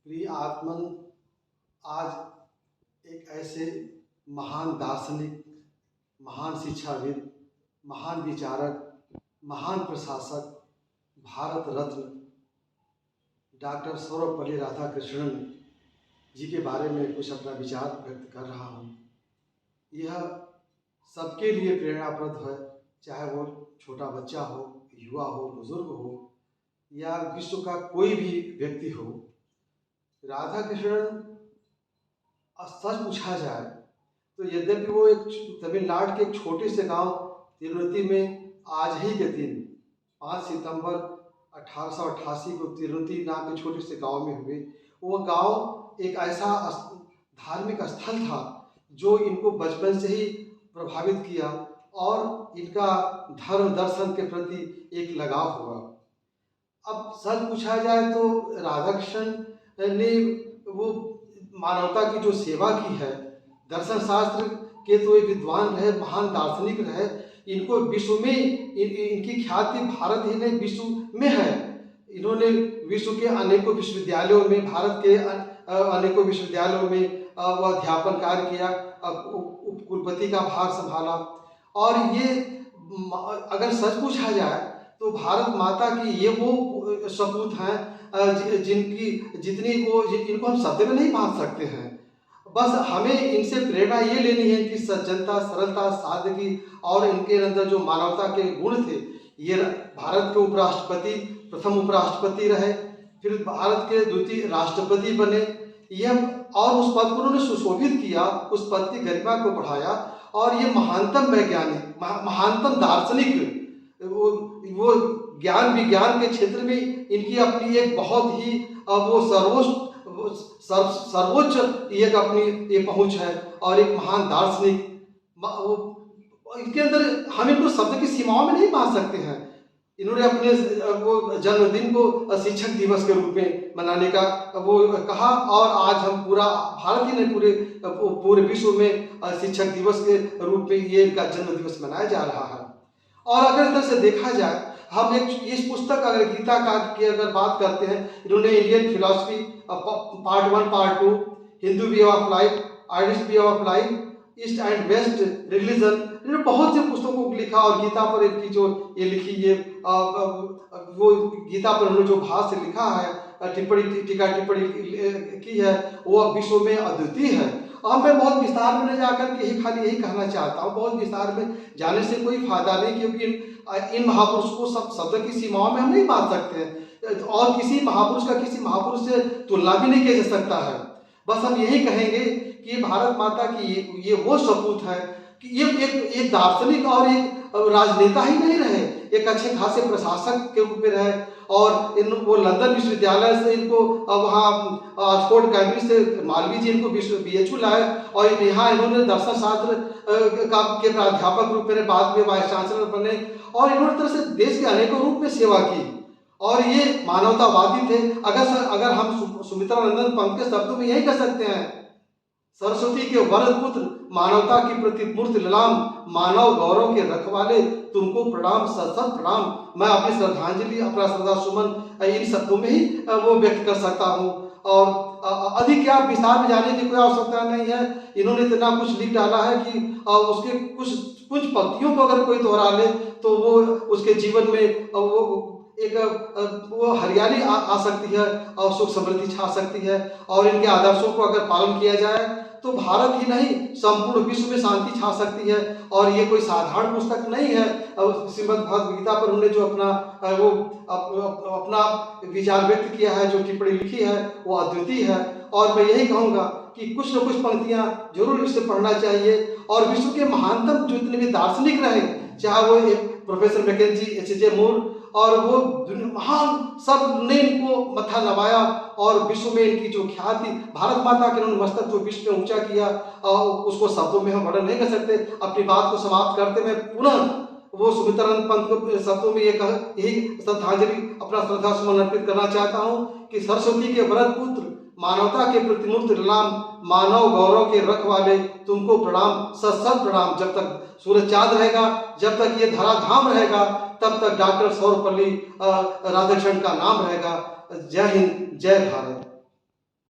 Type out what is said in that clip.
प्रिय आत्मन, आज एक ऐसे महान दार्शनिक, महान शिक्षाविद, महान विचारक, महान प्रशासक, भारत रत्न डॉक्टर सर्वपल्ली राधाकृष्णन जी के बारे में कुछ अपना विचार व्यक्त कर रहा हूँ। यह सबके लिए प्रेरणाप्रद है, चाहे वो छोटा बच्चा हो, युवा हो, बुजुर्ग हो या विश्व का कोई भी व्यक्ति हो। राधाकृष्णन सच पूछा जाए तो यद्यपि वो एक तमिलनाडु के एक छोटे से गांव तिरुपति में आज ही के दिन 5 सितंबर 1888 को तिरुपति नाम के छोटे से गांव में हुए। वो गांव एक ऐसा धार्मिक स्थल था जो इनको बचपन से ही प्रभावित किया और इनका धर्म दर्शन के प्रति एक लगाव हुआ। अब सच पूछा जाए तो राधाकृष्णन ने वो मानवता की जो सेवा की है, दर्शन शास्त्र के तो एक विद्वान रहे, महान दार्शनिक रहे। इनको विश्व में इनकी ख्याति भारत ही नहीं विश्व में है। इन्होंने विश्व के अनेकों विश्वविद्यालयों में, भारत के अनेकों विश्वविद्यालयों में वह अध्यापन कार्य किया, उप कुलपति का भार संभाला। और ये अगर सच पूछा जाए तो भारत माता की ये वो सपूत हैं इनको हम शब्द में नहीं बांध सकते हैं। बस हमें इनसे प्रेरणा ये लेनी है कि सज्जनता, सरलता, सादगी और इनके अंदर जो मानवता के गुण थे। ये भारत के उपराष्ट्रपति, प्रथम उपराष्ट्रपति रहे, फिर भारत के द्वितीय राष्ट्रपति बने। यह और उस पद को उन्होंने सुशोभित किया, उस पद की गरिमा को बढ़ाया। और ये महानतम वैज्ञानिक, महानतम दार्शनिक, वो ज्ञान विज्ञान के क्षेत्र में इनकी अपनी एक बहुत ही वो सर्वोच्च एक अपनी ये पहुंच है और एक महान दार्शनिक। इनके अंदर हम इनको शब्द की सीमाओं में नहीं बांध सकते हैं। इन्होंने अपने वो जन्मदिन को शिक्षक दिवस के रूप में मनाने का वो कहा और आज हम पूरा भारत ही नहीं पूरे विश्व में शिक्षक दिवस के रूप में ये इनका जन्म दिवस मनाया जा रहा है। और अगर इधर से देखा जाए, हम एक इस पुस्तक अगर गीता का की अगर बात करते हैं, इन्होंने Indian philosophy part 1, part 2, Hindu way of life, Irish way of life, east and west religion, इन्होंने बहुत से पुस्तकों को लिखा। और गीता पर इनकी जो ये लिखी ये वो गीता पर उन्होंने जो भाष्य लिखा है, टीका टिप्पणी की है, वो विश्व में अद्वितीय है। और मैं बहुत विस्तार में न जाकर के यही कहना चाहता हूँ। बहुत विस्तार में जाने से कोई फायदा नहीं, क्योंकि इन महापुरुष को सब शब्द की सीमाओं में हम नहीं बांध सकते हैं और किसी महापुरुष का किसी महापुरुष से तुलना भी नहीं किया जा सकता है। बस हम यही कहेंगे कि भारत माता की ये वो सपूत है कि ये एक दार्शनिक और एक राजनेता ही नहीं रहे, एक अच्छे खासे प्रशासक के रूप में रहे। और वो लंदन विश्वविद्यालय से इनको वहाँ ऑक्सफोर्ड कैम्ब्रिज से मालवीय जी इनको BHU लाए और यहाँ इन्होंने दर्शन शास्त्र के प्राध्यापक रूप में, बाद में वाइस चांसलर बने और इन्होंने तरह से देश के अनेकों रूप में सेवा की। और ये मानवतावादी थे। अगर हम सुमित्रानंदन पंत के शब्दों में यही कह सकते हैं, सरस्वती के वरद पुत्र, मानवता की प्रतिमूर्ति ललाम, मानव गौरव के रखवाले, तुमको प्रणाम, सत प्रणाम। मैं अपनी श्रद्धांजलि, अपना श्रद्धा सुमन इन शब्दों में ही वो व्यक्त कर सकता हूँ। और अधिक क्या विस्तार में जाने की कोई आवश्यकता नहीं है। इन्होंने इतना कुछ लिख डाला है कि उसके कुछ पंक्तियों को अगर कोई दोहरा ले तो वो उसके जीवन में वो हरियाली आ सकती है और सुख समृद्धि छा सकती है। और इनके आदर्शों को अगर पालन किया जाए तो भारत ही नहीं संपूर्ण विश्व में शांति छा सकती है। और ये कोई साधारण पुस्तक नहीं है। श्रीमद् भगवद गीता पर उन्होंने जो अपना विचार व्यक्त किया है, जो टिप्पणी लिखी है, वो अद्वितीय है। और मैं यही कहूँगा कि कुछ न कुछ पंक्तियाँ जरूर इसे पढ़ना चाहिए। और विश्व के महानतम जितने भी दार्शनिक रहे, चाहे वो प्रोफेसर मैकेंजी, H.J. मूर, और वो महान, सब ने इनको मत्था नवाया और विश्व में इनकी जो ख्याति, भारत माता के उन्होंने मस्तक जो विश्व में ऊंचा किया, उसको शब्दों में हम वर्णन नहीं कर सकते। अपनी बात को समाप्त करते मैं पुनः वो सुमित्रानंद पंत को शब्दों में यही श्रद्धांजलि, अपना श्रद्धा सुमन अर्पित करना चाहता हूँ कि सरस्वती के वरद पुत्र, मानवता के प्रतिमूर्ति ललाम, मानव गौरव के रखवाले, तुमको प्रणाम, सत प्रणाम। जब तक सूरज चांद रहेगा, जब तक ये धराधाम रहेगा, तब तक डॉक्टर सर्वपल्ली राधाकृष्णन का नाम रहेगा। जय हिंद, जय भारत।